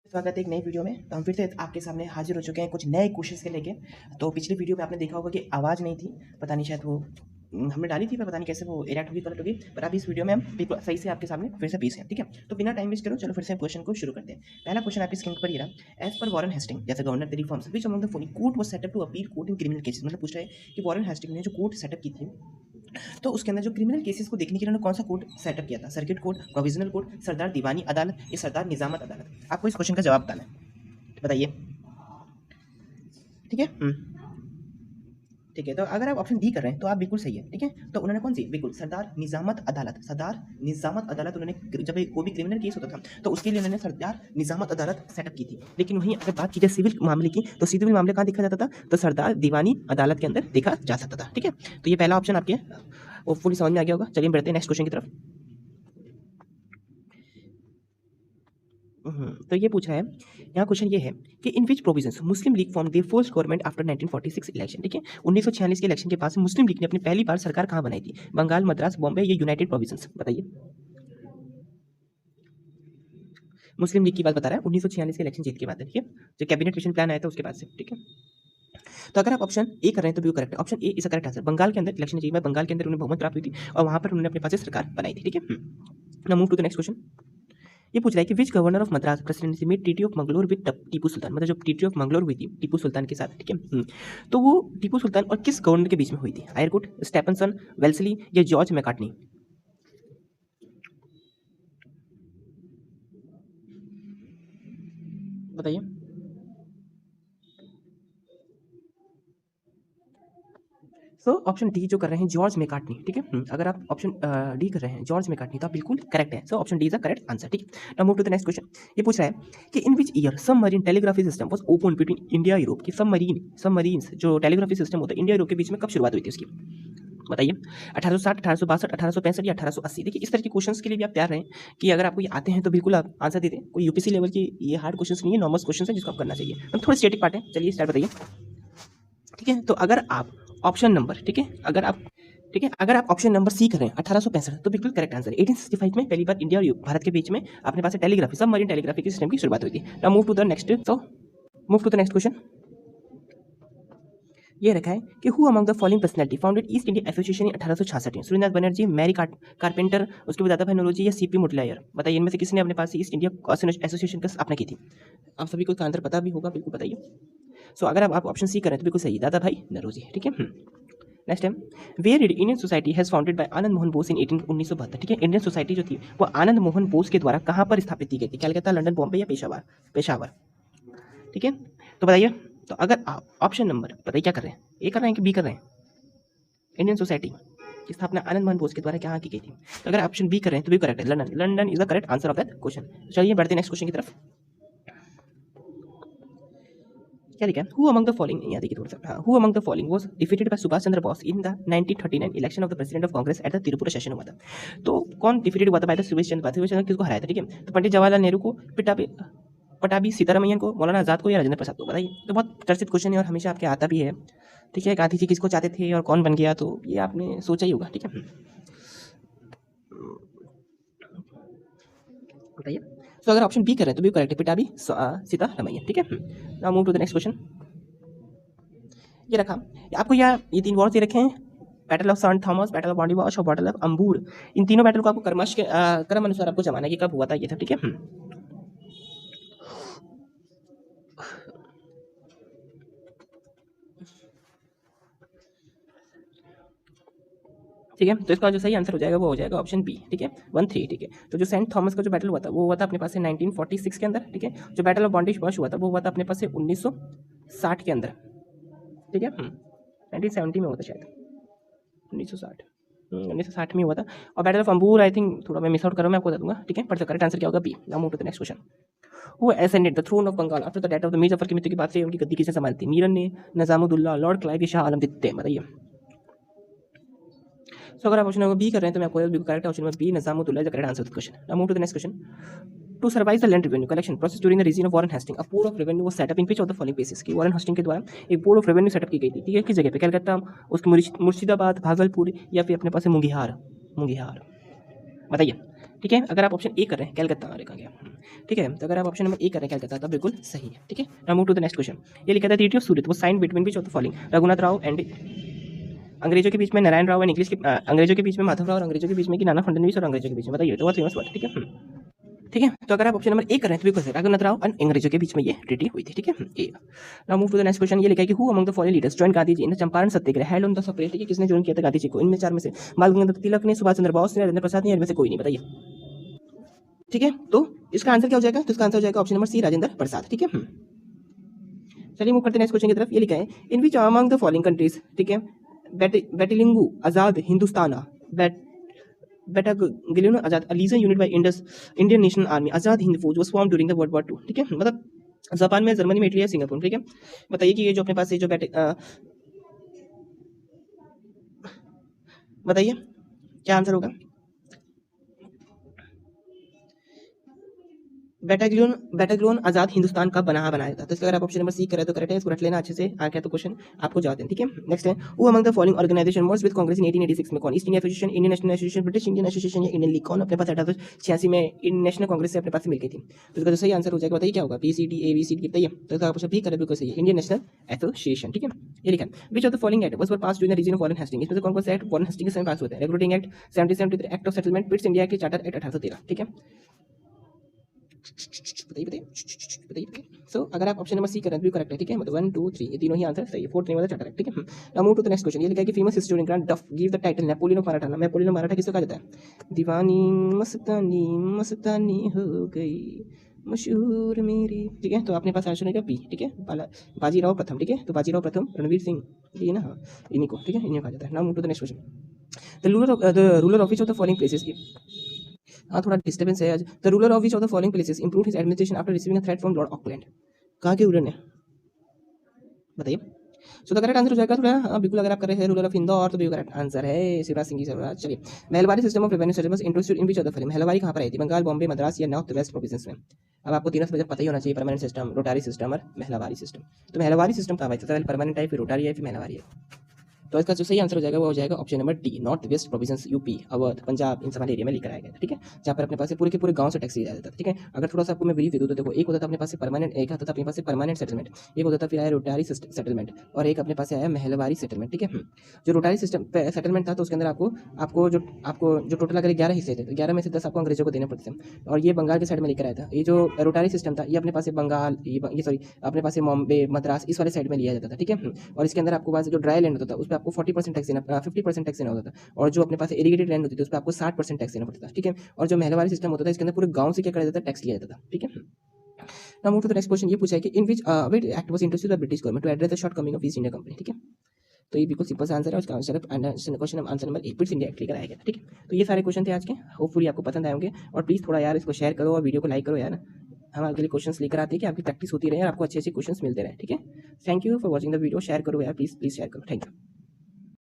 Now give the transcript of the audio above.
स्वागत है एक नई वीडियो में। तो हम फिर से आपके सामने हाजिर हो चुके हैं कुछ नए क्वेश्चंस के लेके। तो पिछली वीडियो में आपने देखा होगा कि आवाज़ नहीं थी, पता नहीं शायद वो हमने डाली थी पर पता नहीं कैसे वो इरेक्ट होगी, पलट होगी। पर अभी इस वीडियो में हम बिल्कुल सही से आपके सामने फिर से पेश हैं, ठीक है। तो बिना टाइम वेस्ट करो चलो फिर से क्वेश्चन को शुरू करते हैं। पहला क्वेश्चन आपकी स्क्रीन पर ये रहा। एज पर वॉरेन हेस्टिंग जैसे governor the reforms which among the following court was set up to appeal court in criminal cases. मतलब पूछ रहा है कि वॉरेन हेस्टिंग ने जो कोर्ट सेटअप की थी तो उसके अंदर जो क्रिमिनल केसेस को देखने के लिए उन्होंने कौन सा कोर्ट सेटअप किया था? सर्किट कोर्ट, प्रोविजनल कोर्ट, सरदार दीवानी अदालत या सरदार निजामत अदालत? आपको इस क्वेश्चन का जवाब बताना है, बताइए। ठीक है। ठीक है, तो अगर आप ऑप्शन डी कर रहे हैं तो आप बिल्कुल सही है। ठीक है, तो उन्होंने कौन सी बिल्कुल सरदार निजामत अदालत, सरदार निजामत अदालत उन्होंने जब कोई भी क्रिमिनल केस होता था तो उसके लिए उन्होंने सरदार निजामत अदालत सेटअप की थी। लेकिन वहीं अगर बात की जाए सिविल मामले की तो सिविल मामले कहाँ देखा जाता था? तो सरदार दीवानी अदालत के अंदर देखा जा सकता था। ठीक है, तो ये पहला ऑप्शन आपके वो फुली समझ में आ गया होगा। चलिए बढ़ते हैं नेक्स्ट क्वेश्चन की तरफ। तो ये पूछ रहा है, यहाँ क्वेश्चन ये है कि in which provisions Muslim League form their first government after 1946 election. ठीक है, 1946 के इलेक्शन के बाद से मुस्लिम लीग ने अपनी पहली बार सरकार कहाँ बनाई थी? बंगाल, मद्रास, बॉम्बे या यूनाइटेड प्रोविजंस? बताइए। मुस्लिम लीग की बात बता रहा है 1946 के इलेक्शन जीत के बाद। ठीक है, जो कैबिनेट मिशन प्लान आया था उसके बाद से। ठीक है, तो अगर आप ऑप्शन ए कर रहे हैं तो बिल्कुल करेक्ट है। Option A is a correct answer. Bengal के अंदर इलेक्शन जीत में बंगाल के अंदर उन्हें बहुमत प्राप्त हुई थी और वहां पर उन्होंने अपने पास से सरकार बनाई थी। ठीक है, now move to the next question. ये पूछ रहा है कि which governor of Madras presidency में treaty of Mangalore with Tipu Sultan. मतलब जो ट्रीटी ऑफ मंगलोर हुई थी टीपू सुल्तान के साथ। ठीक है, तो वो टीपू सुल्तान और किस गवर्नर के बीच में हुई थी? आयरकुट, स्टेफनसन, वेल्सली या जॉर्ज मैकार्टनी? बताइए। सो ऑप्शन डी जो कर रहे हैं जॉर्ज मैकार्टनी। ठीक है, अगर आप ऑप्शन डी कर रहे हैं जॉर्ज मैकार्टनी तो आप बिल्कुल करेक्ट है। So option D is the correct answer. ठीक है, now move to the next question. ये पूछ रहा है कि in which year submarine telegraphy system was open between India Europe. की सबमरीन्स जो टेलीग्राफी सिस्टम होता है इंडिया यूरोप के बीच में कब शुरुआत हुई थी उसकी? बताइए। 1860, 1862, 1865 या 1880? देखिए इस तरह के क्वेश्चंस के लिए भी आप तैयार रहें कि अगर आपको ये आते हैं तो बिल्कुल आप आंसर दे दें। कोई यूपीसी लेवल की ये हार्ड क्वेश्चंस नहीं है, नॉर्मल क्वेश्चंस है जिसको आप करना चाहिए। हम थोड़े स्टैटिक पार्ट है। चलिए स्टार्ट बताइए। ठीक है, तो अगर आप ऑप्शन नंबर अगर आप ऑप्शन नंबर सी कर रहे हैं 1865 तो बिल्कुल करेक्ट आंसर है। 1865 में पहली बार इंडिया और भारत के बीच में अपने पास टेलीग्राफी सबमरीन टेलीग्राफी के सिस्टम की शुरुआत हुई थी। Now move to the next question. ये रखा है कि who among the following personality founded East India Association in 1866? Surendranath Banerjee, Mary Carpenter, उसके बाद दादा भाई नौरोजी या सीपी मुटलायर? बताइए इनमें से किसने अपने पास ईस्ट इंडिया एसोसिएशन का स्थापना की थी? आप सभी को इसका आंसर पता भी होगा, बिल्कुल बताइए। सो अगर आप ऑप्शन सी करें तो बिल्कुल सही, दादा भाई नौरोजी। ठीक है, next time where did Indian society has founded by Anand Mohan Bose in 1972? ठीक है, इंडियन सोसाइटी जो थी वो आनंद मोहन बोस के द्वारा कहाँ पर स्थापित की गई थी? कलकत्ता, लंदन, बॉम्बे या पेशावर? ठीक है, तो बताइए। तो अगर आप ऑप्शन नंबर बताइए क्या कर रहे हैं, ए कर रहे हैं कि बी कर रहे हैं? इंडियन सोसाइटी की स्थापना आनंद मोहन बोस के द्वारा कहाँ की गई थी? तो अगर ऑप्शन बी कर रहे हैं तो भी करेक्ट है, London is the correct answer of that question. चलिए बढ़ते हैं नेक्स्ट क्वेश्चन की तरफ। क्या लिखा है? हु अमंग द फॉलोइंग, यहाँ देखिए थोड़ा सा, who among the following was defeated by Subhash Chandra Bose in the 1939 election of the president of Congress at the Tripura session हुआ था? तो कौन डिफीटेड हुआ था बाय द सुभाष चंद्र किसको हराया था? ठीक है, तो पंडित जवाहरलाल नेहरू को, पटाभी सीतारामैया को, मौलाना आजाद को या राजेंद्र प्रसाद को? बताइए। तो बहुत चर्चित क्वेश्चन है और हमेशा आपके आता भी है। ठीक है, गांधी जी किसको चाहते थे और कौन बन गया, तो ये आपने सोचा ही होगा। ठीक है, बताइए। तो अगर ऑप्शन बी कर रहे हैं तो भी करेक्ट है, पिटाबी सीतारामैया। ठीक है, now move to the next question. ये रखा आपको, ये तीन वॉर्स दे रखे हैं, battle of Saint Thomas, battle of Wandiwash और बैटल ऑफ अंबूर। इन तीनों बैटल को आपको क्रम अनुसार आपको जमाना है कि कब हुआ था ये था। ठीक है, ठीक है, तो इसका जो सही आंसर हो जाएगा वो हो जाएगा ऑप्शन बी। ठीक है, 1-3। ठीक है, तो जो सेंट थॉमस का जो बैटल हुआ था वो हुआ था अपने पास से 1946 के अंदर। ठीक है, जो बैटल ऑफ बॉन्डिश वॉश हुआ था वो हुआ था अपने पास से 1960 के अंदर। ठीक है, 1970 में हुआ था शायद, 1960 1960 में हुआ था। और battle of Ambur I think थोड़ा मैं मिस आउट कर रहा हूँ, मैं आपको बता दूंगा। ठीक है, पर करेक्ट आंसर क्या होगा? B. Now move to the next question. Who ascended the throne of Bengal after the death of the Mir Jafar की मृत्यु के बाद से उनकी गद्दी किसने संभाली थी? मीरन ने, निजामुद्दौला, लॉर्ड क्लाइव या शाह आलम द्वितीय? बताइए। सो अगर आप ऑप्शन नंबर बी कर रहे हैं तो मैं आपको बिल्कुल correct option number B, Nizamuddaula is the correct answer of the question. Now move to the next question. To survive the land revenue collection process during the reign of Warren Hasting, a board of revenue was set up in which of the following places? की Warren Hasting के द्वारा एक board of revenue setup की गई थी। ठीक है, किस जगह पे? कलकत्ता, उसकी मुर्शिदाबाद, भागलपुर या फिर अपने पास मुंगिहार? बताइए। ठीक है। अगर आप ऑप्शन ए कर रहे हैं कलकत्ता और कहा गया, ठीक है। तो अगर आप ऑप्शन नंबर ए कर रहे हैं कलकत्ता तो बिल्कुल सही है, ठीक है। Now move to the next question. ये लिखा था treaty of Surat was signed between which of the following, Raghunath Rao and अंग्रेजों के बीच में नारायण राव एंड इंग्लिश के अंग्रेजों के बीच में माधव राव और अंग्रेजों के बीच में कि नाना फडणवीस और अंग्रेजों के बीच में, बताइए तो बहुत फेमस वर्ड, ठीक है। ठीक है। तो अगर आप ऑप्शन नंबर ए कर रहे हैं तो बिल्कुल सही, रघुनाथ राव एंड अंग्रेजों के बीच में ये ट्रीटी हुई थी, ठीक है। A. Now move to the next question. ये लिखा है कि who among the following leaders join Gandhi ji in Champaran Satyagraha held on the separate, ठीक है। किसने ज्वाइन किया था गांधी जी को? इनमें चार में से बाल गंगाधर तिलक ने, सुभाष चंद्र बोस ने, राजेंद्र प्रसाद ने, इनमें से कोई नहीं, बताइए। ठीक है। तो इसका आंसर क्या हो जाएगा? तो इसका आंसर हो जाएगा option number C, Rajendra Prasad, ठीक है। चलिए मूव करते हैं नेक्स्ट क्वेश्चन की तरफ। ये लिखा है in which among the following countries, ठीक है, बेटिलिंगू आजाद हिंदुस्ताना बेटागिलियन Azad legion unit by Indian National Army Azad Hind Fauj was form during the world war 2, ठीक है। मतलब जापान में, जर्मनी में, इटली या सिंगापुर, ठीक है। बताइए कि ये जो अपने पास ये जो बताइए क्या आंसर होगा? बेटागिलियन आजाद हिंदुस्तान का बनाया था। तो इसका अगर आप ऑप्शन नंबर सी करें तो करेक्ट है, इसको रट लेना अच्छे से, आ गया तो क्वेश्चन आपको जवाब दें, ठीक है। नेक्स्ट है who among the following organisation works with Congress in 1886 में? कौन? East India Association, Indian National Association, British Indian Association या इंडियन लीग? कौन अपने पास 1886 में इंडियन नेशनल कांग्रेस से अपने पास मिल गई थी? तो इसका जो सही आंसर हो जाएगा बताइए क्या होगा? B C D A B C D, बताइए। तो इसका ऑप्शन बी करें बिल्कुल सही है, इंडियन नेशनल एसोसिएशन, ठीक है। ये लिखा है which of the following act was pass during the reign of Warren Hasting? इसमें से कौन सा एक्ट वॉरेन हेस्टिंग के समय पास होता है? Recruiting act, 1773 act of settlement, Pitt's India के चार्टर एक्ट 1813, ठीक है। बताइए। सो अगर आप ऑप्शन नंबर सी करें तो करेक्ट है, ठीक है। मतलब 1 2 3 ये तीनों ही आंसर सही है, 4th नहीं वाला चार्टर एक्ट, ठीक है। Now move to the next question. ये लिखा है कि famous historian Duff give the title Napoleon of Maratha. Napoleon of Maratha किसको कहा जाता है? दीवानी मस्तानी मस्तानी हो गई मशहूर मेरी, ठीक है। तो आपने पास आंसर होगा बी, ठीक है, बाजीराव प्रथम, ठीक है। तो बाजीराव प्रथम, रणवीर सिंह, ये ना, हाँ इन्हीं को, ठीक है, इन्हीं को कहा जाता है। Now move to the next question. The ruler of which of the following places, हाँ थोड़ा डिस्टर्बेंस है आज। The ruler of which of the following places improved his administration after receiving a threat from Lord Auckland? कहाँ के ruler ने? बताइए। So the correct answer हो जाएगा थोड़ा, हाँ बिल्कुल, अगर आप कर रहे हैं रूलर ऑफ इंदौर तो बिल्कुल करेक्ट आंसर है शिवराज सिंह जी शिवराज। चलिए, Mahalwari system of revenue service introduced in which of the following? Mahalwari कहाँ पर आई थी? बंगाल, बॉम्बे, मद्रास या नॉर्थ वेस्ट प्रोविंस में? अब आपको तीनों से पता ही होना चाहिए, परमानेंट सिस्टम, रोटारी सिस्टम और महलवारी सिस्टम। तो महलवारी सिस्टम कहाँ है? परमानेंट है, फिर रोटारी है, फिर महलवारी है। तो इसका जो सही आंसर हो जाएगा वो हो जाएगा option number D, north west province, UP, Awadh, Punjab, इन सवाल एरिया में लेकर आया गया था, ठीक है। जहाँ पर अपने पास से पूरे के पूरे गांव से टैक्स लिया जाता था, ठीक है। अगर थोड़ा सा आपको मैं ब्रीफ दे दूँ तो देखो, एक होता था अपने पास से परमानेंट, एक होता था अपने पास से परमानेंट सेटलमेंट, एक होता था फिर आया रोटारी सेटलमेंट, और एक अपने पास से आया महलवारी सेटलमेंट, ठीक है। जो रोटारी सिस्टम सेटलमेंट था तो उसके अंदर आपको जो टोटल अगर 11 हिस्से थे तो 11 में से 10 आपको अंग्रेजों को देने पड़ते थे, और ये बंगाल के साइड में लेकर आया था। ये जो रोटारी सिस्टम था ये अपने पास से बंगाल, ये सॉरी अपने पास से बॉम्बे, मद्रास, इस वाले साइड में लिया जाता था, ठीक है। और इसके अंदर आपको पास जो ड्राई लैंड होता था उस पर आपको 40% टैक्स देना, 50% टैक्स देना होता था, और जो अपने पास इरिगेटेड लैंड होती थी उस पर आपको 60% टैक्स देना पड़ता था, ठीक है। और जो महलवारी सिस्टम होता था इसके अंदर पूरे गांव से क्या किया जाता था? टैक्स लिया जाता था, ठीक है। Now move to the next question. ये पूछा है कि in which act was introduced by British government to address the shortcoming of East India Company, ठीक है। तो ये बिल्कुल सिंपल सा आंसर है, उसका answer question answer number 1 India act लेकर आया गया, ठीक है। तो ये सारे क्वेश्चन थे आज के, होपफुली आपको पसंद आए होंगे, और प्लीज़ थोड़ा यार इसको शेयर करो और वीडियो को लाइक करो यार, हम आपके लिए क्वेश्चंस लेकर आते हैं कि आपकी प्रैक्टिस होती रहे और आपको अच्छे क्वेश्चंस मिलते रहे, ठीक है। Thank you for watching the video, share करो यार, प्लीज़ शेयर करो, थैंक यू।